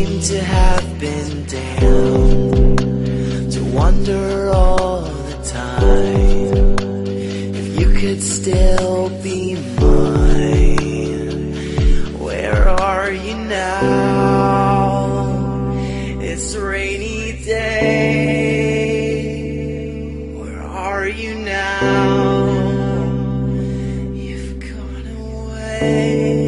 seem to have been damned to wonder all the time if you could still be mine. Where are you now? It's a rainy day. Where are you now? You've gone away.